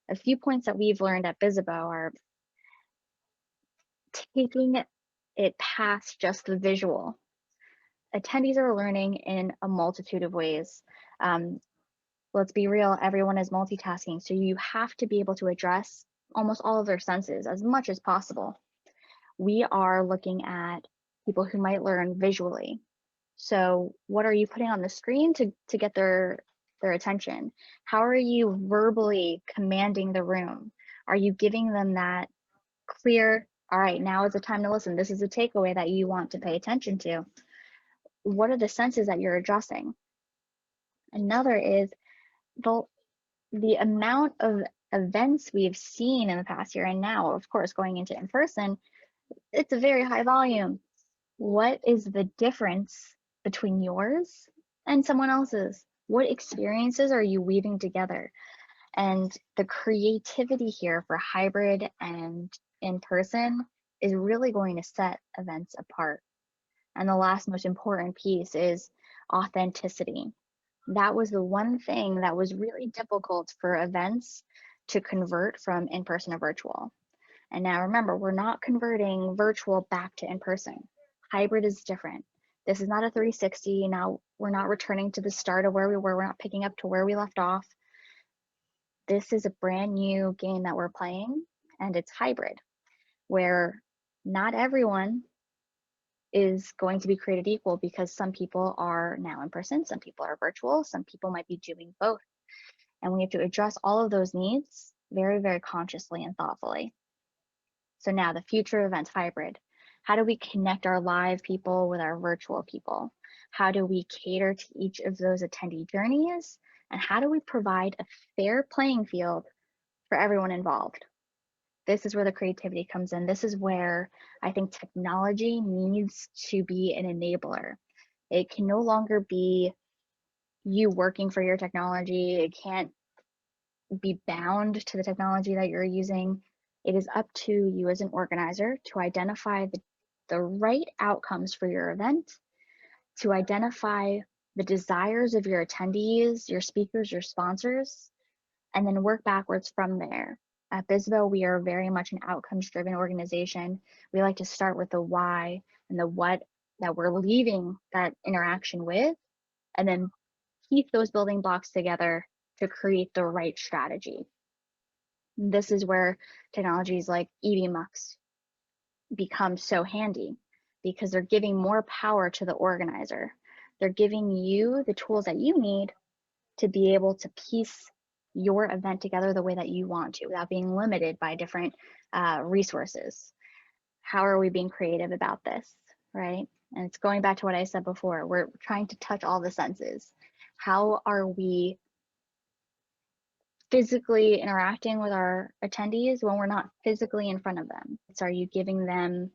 A few points that we've learned at Bizzabo are taking it past just the visual. Attendees are learning in a multitude of ways. Let's be real, everyone is multitasking, so you have to be able to address almost all of their senses as much as possible. We are looking at people who might learn visually. So what are you putting on the screen to get their attention? How are you verbally commanding the room? Are you giving them that clear, all right, now is the time to listen. This is a takeaway that you want to pay attention to. What are the senses that you're addressing? Another is the amount of events we've seen in the past year, and now, of course, going into in-person, it's a very high volume. What is the difference between yours and someone else's? What experiences are you weaving together? And the creativity here for hybrid and in-person is really going to set events apart. And the last most important piece is authenticity. That was the one thing that was really difficult for events to convert from in-person to virtual. And now remember, we're not converting virtual back to in-person. Hybrid is different. This is not a 360. Now we're not returning to the start of where we were. We're not picking up to where we left off. This is a brand new game that we're playing, and it's hybrid, where not everyone is going to be created equal, because some people are now in person, some people are virtual, some people might be doing both. And we have to address all of those needs very, very consciously and thoughtfully. So now the future events hybrid. How do we connect our live people with our virtual people? How do we cater to each of those attendee journeys? And how do we provide a fair playing field for everyone involved? This is where the creativity comes in. This is where I think technology needs to be an enabler. It can no longer be you working for your technology. It can't be bound to the technology that you're using. It is up to you as an organizer to identify the right outcomes for your event, to identify the desires of your attendees, your speakers, your sponsors, and then work backwards from there At BISBO, we are very much an outcomes-driven organization. We like to start with the why and the what that we're leaving that interaction with, and then piece those building blocks together to create the right strategy. This is where technologies like EVMUX become so handy, because they're giving more power to the organizer. They're giving you the tools that you need to be able to piece your event together the way that you want to, without being limited by different resources. How are we being creative about this, right? And it's going back to what I said before, we're trying to touch all the senses. How are we physically interacting with our attendees when we're not physically in front of them? So are you giving them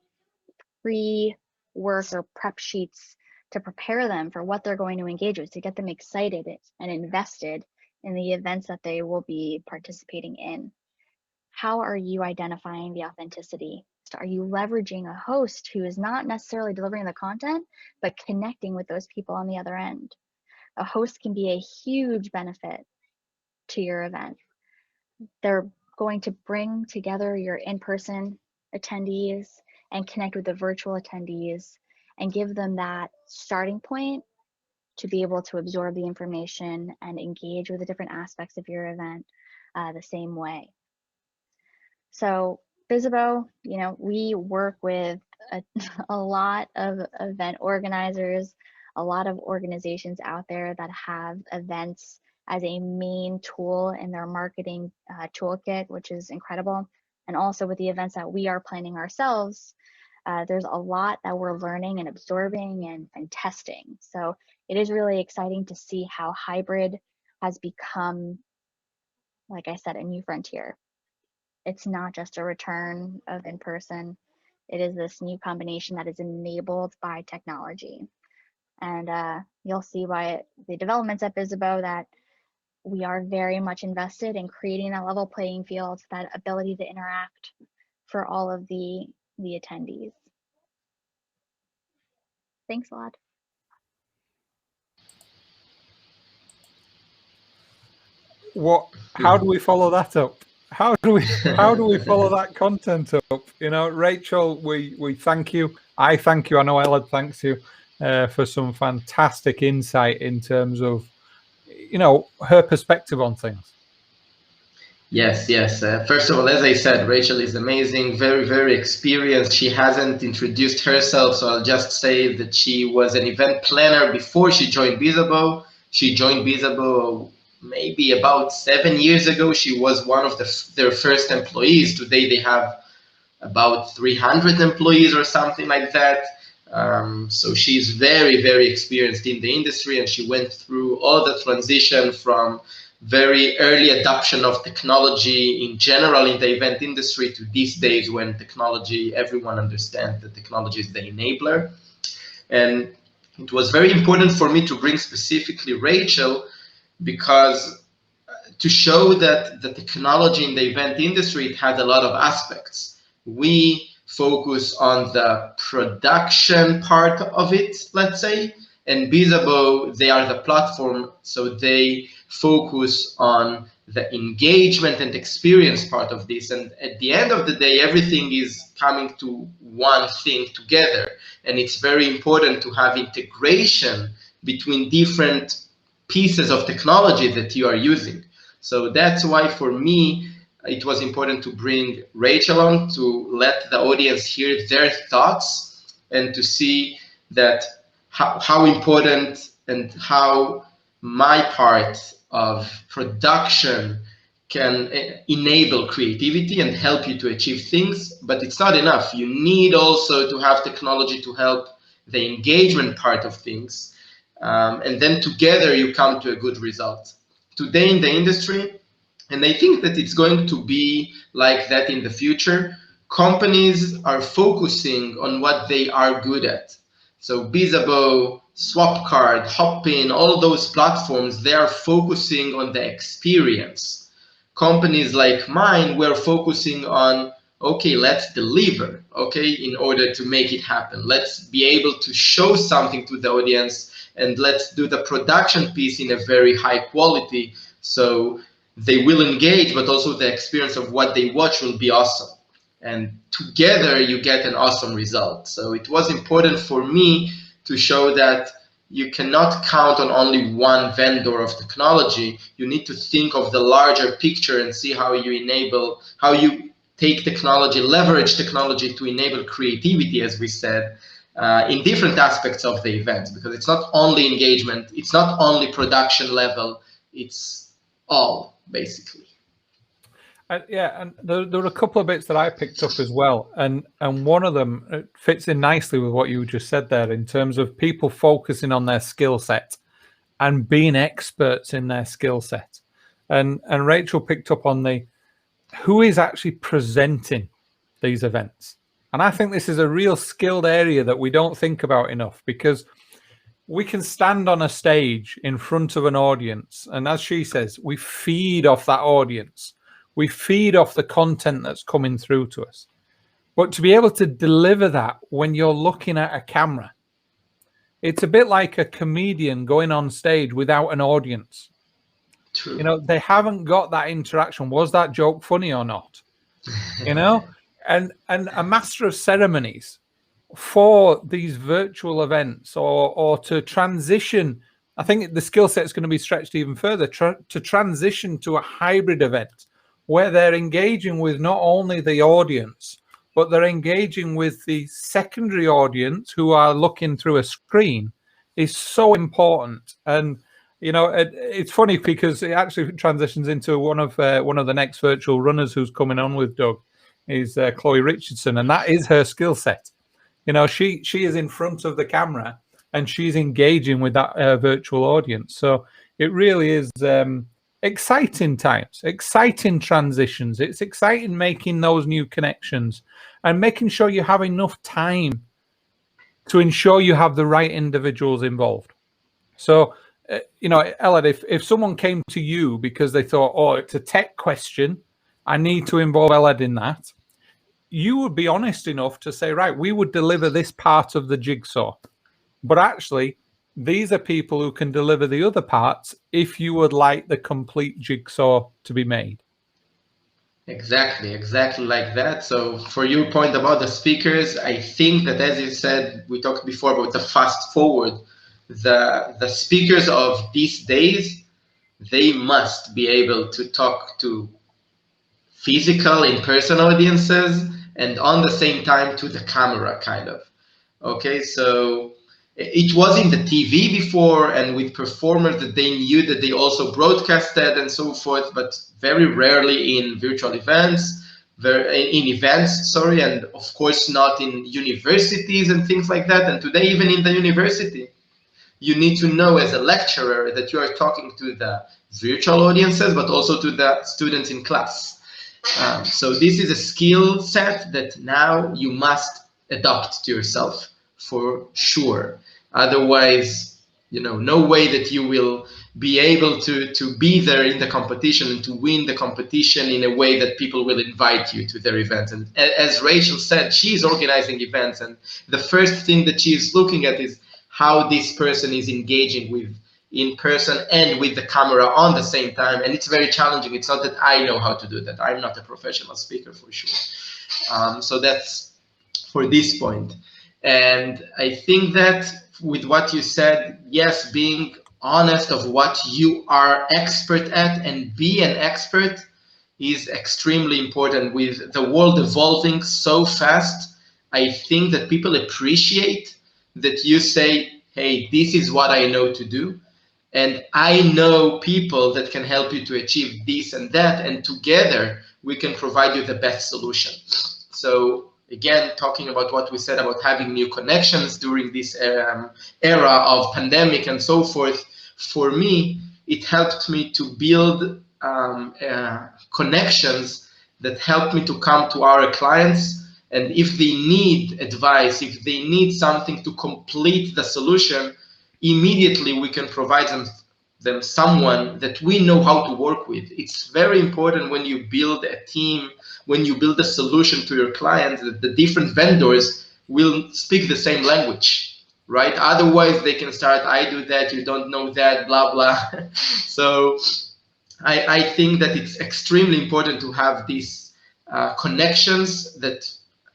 pre-work or prep sheets to prepare them for what they're going to engage with, to get them excited and invested in the events that they will be participating in? How are you identifying the authenticity? Are you leveraging a host who is not necessarily delivering the content, but connecting with those people on the other end? A host can be a huge benefit to your event. They're going to bring together your in-person attendees and connect with the virtual attendees and give them that starting point to be able to absorb the information and engage with the different aspects of your event the same way. So BISBO, we work with a lot of event organizers, a lot of organizations out there that have events as a main tool in their marketing toolkit, which is incredible. And also with the events that we are planning ourselves, there's a lot that we're learning and absorbing and testing. So it is really exciting to see how hybrid has become, like I said, a new frontier. It's not just a return of in-person. It is this new combination that is enabled by technology. And you'll see by the developments at BISBO that we are very much invested in creating that level playing field, that ability to interact for all of the attendees. Thanks, Elad.
How do we follow that up? How do we follow that content up? Rachel, we thank you. I thank you. I know Elad thanks you for some fantastic insight in terms of her perspective on things.
Yes. First of all, as I said, Rachel is amazing, very, very experienced. She hasn't introduced herself, so I'll just say that she was an event planner before she joined BISBO. She joined BISBO maybe about 7 years ago. She was one of their first employees. Today they have about 300 employees or something like that. So she's very, very experienced in the industry, and she went through all the transition from very early adoption of technology in general in the event industry to these days when technology, everyone understands that technology is the enabler. And it was very important for me to bring specifically Rachel, because to show that the technology in the event industry, it has a lot of aspects. We focus on the production part of it, let's say, and BISBO, they are the platform, so they focus on the engagement and experience part of this. And at the end of the day, everything is coming to one thing together. And it's very important to have integration between different pieces of technology that you are using. So that's why for me, it was important to bring Rachel on to let the audience hear their thoughts and to see that how important and how my part of production can enable creativity and help you to achieve things, but it's not enough. You need also to have technology to help the engagement part of things. And then together you come to a good result. Today in the industry, and I think that it's going to be like that in the future, companies are focusing on what they are good at. So BISBO, Swapcard, Hopin, all those platforms, they are focusing on the experience. Companies like mine, we're focusing on, okay, let's deliver, okay, in order to make it happen. Let's be able to show something to the audience, and let's do the production piece in a very high quality. So they will engage, but also the experience of what they watch will be awesome. And together you get an awesome result. So it was important for me to show that you cannot count on only one vendor of technology. You need to think of the larger picture and see how you enable, how you take technology, leverage technology to enable creativity, as we said, in different aspects of the event, because it's not only engagement, it's not only production level, it's all, basically.
Yeah, and there were a couple of bits that I picked up as well, and one of them fits in nicely with what you just said there in terms of people focusing on their skill set and being experts in their skill set. And Rachel picked up on the who is actually presenting these events. And I think this is a real skilled area that we don't think about enough, because we can stand on a stage in front of an audience, and as she says, we feed off that audience. We feed off the content that's coming through to us. But to be able to deliver that when you're looking at a camera, it's a bit like a comedian going on stage without an audience.
True.
You know, they haven't got that interaction. Was that joke funny or not? You know, and a master of ceremonies for these virtual events, or to transition, I think the skill set is going to be stretched even further, to transition to a hybrid event where they're engaging with not only the audience, but they're engaging with the secondary audience who are looking through a screen, is so important. And you know, it's funny because it actually transitions into one of the next virtual runners who's coming on with Doug, is Chloe Richardson, and that is her skill set. You know, she is in front of the camera and she's engaging with that virtual audience. So it really is exciting times, exciting transitions. It's exciting making those new connections and making sure you have enough time to ensure you have the right individuals involved. So, you know, Elad, if someone came to you because they thought, oh, it's a tech question, I need to involve Elad in that, you would be honest enough to say, right, we would deliver this part of the jigsaw, but actually these are people who can deliver the other parts if you would like the complete jigsaw to be made.
Exactly like that. So for your point about the speakers, I think that, as you said, we talked before about the fast forward, the speakers of these days, they must be able to talk to physical in-person audiences and on the same time to the camera, kind of. Okay, so it was in the TV before and with performers that they knew that they also broadcasted and so forth, but very rarely in virtual events, and of course not in universities and things like that. And today, even in the university, you need to know as a lecturer that you are talking to the virtual audiences, but also to the students in class. So this is a skill set that now you must adopt to yourself for sure. Otherwise, you know, no way that you will be able to be there in the competition and to win the competition in a way that people will invite you to their events. And as Rachel said, she's organizing events, and the first thing that she's looking at is how this person is engaging with in person and with the camera on the same time. And it's very challenging. It's not that I know how to do that. I'm not a professional speaker for sure. So that's for this point. And I think that with what you said, yes, being honest of what you are expert at and be an expert is extremely important. With the world evolving so fast, I think that people appreciate that you say, hey, this is what I know to do. And I know people that can help you to achieve this and that, and together we can provide you the best solution. So again, talking about what we said about having new connections during this era of pandemic and so forth, for me, it helped me to build connections that help me to come to our clients. And if they need advice, if they need something to complete the solution, immediately we can provide them someone that we know how to work with. It's very important when you build a team, when you build a solution to your client, that the different vendors will speak the same language, right? Otherwise they can start, I do that, you don't know that, blah, blah. So I think that it's extremely important to have these connections that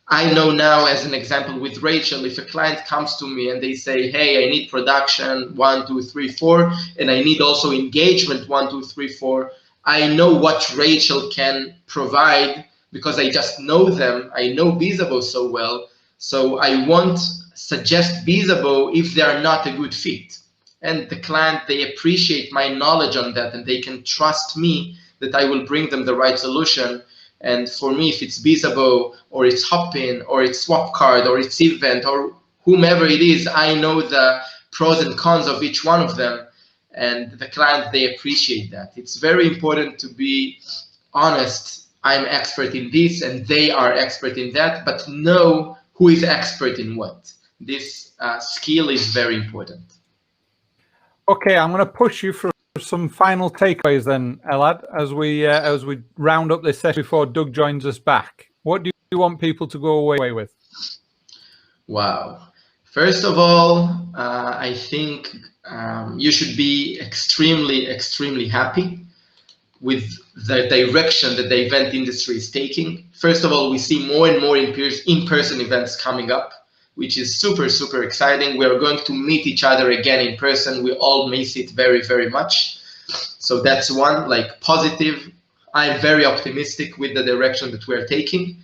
I know now. As an example with Rachel, if a client comes to me and they say, hey, I need production 1, 2, 3, 4, and I need also engagement 1, 2, 3, 4, I know what Rachel can provide because I just know them. I know Bizabo so well. So I won't suggest Bizabo if they are not a good fit. And the client, they appreciate my knowledge on that, and they can trust me that I will bring them the right solution. And for me, if it's Bizabo or it's Hopin or it's Swapcard or it's Event or whomever it is, I know the pros and cons of each one of them. And the client, they appreciate that. It's very important to be honest. I'm expert in this and they are expert in that, but know who is expert in what. This skill is very important.
Okay, I'm going to push you for some final takeaways then, Elad, as we round up this session before Doug joins us back. What do you want people to go away with? Wow.
First of all, I think you should be extremely, extremely happy with the direction that the event industry is taking. First of all, we see more and more in-person events coming up, which is super, super exciting. We are going to meet each other again in person. We all miss it very, very much. So that's one, like, positive. I'm very optimistic with the direction that we're taking.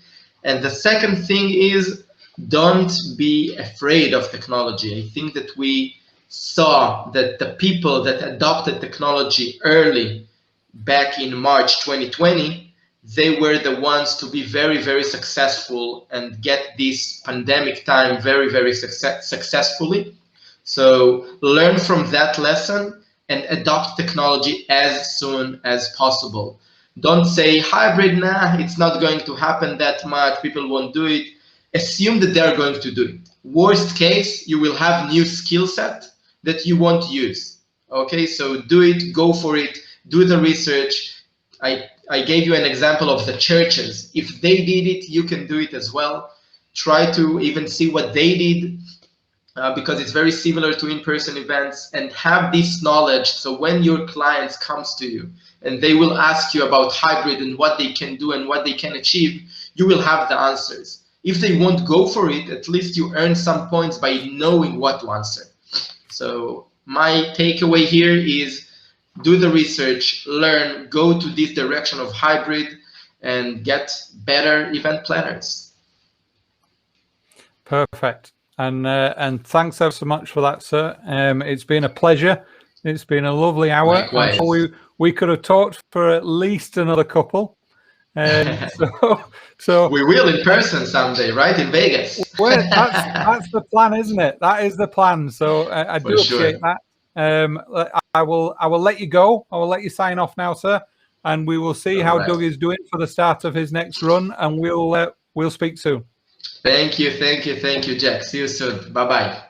And the second thing is, don't be afraid of technology. I think that we saw that the people that adopted technology early back in March 2020, they were the ones to be very, very successful and get this pandemic time very, very successfully. So learn from that lesson and adopt technology as soon as possible. Don't say hybrid, nah, it's not going to happen that much, people won't do it. Assume that they are going to do it. Worst case, you will have new skill set that you won't use. Okay, so do it, go for it, do the research. I gave you an example of the churches. If they did it, you can do it as well. Try to even see what they did because it's very similar to in-person events, and have this knowledge. So when your clients comes to you and they will ask you about hybrid and what they can do and what they can achieve, you will have the answers. If they won't go for it, at least you earn some points by knowing what to answer. So my takeaway here is, do the research, learn, go to this direction of hybrid, and get better event planners.
Perfect. And thanks ever so much for that, sir. It's been a pleasure. It's been a lovely hour.
Likewise.
I'm sure we could have talked for at least another couple. So
we will in person someday, right, in Vegas.
Well, that's the plan, isn't it? That is the plan. So I do appreciate that. I will let you go. I will let you sign off now, sir, and we will see how Doug is doing for the start of his next run, and we'll speak soon.
Thank you, Jack. See you soon. Bye-bye.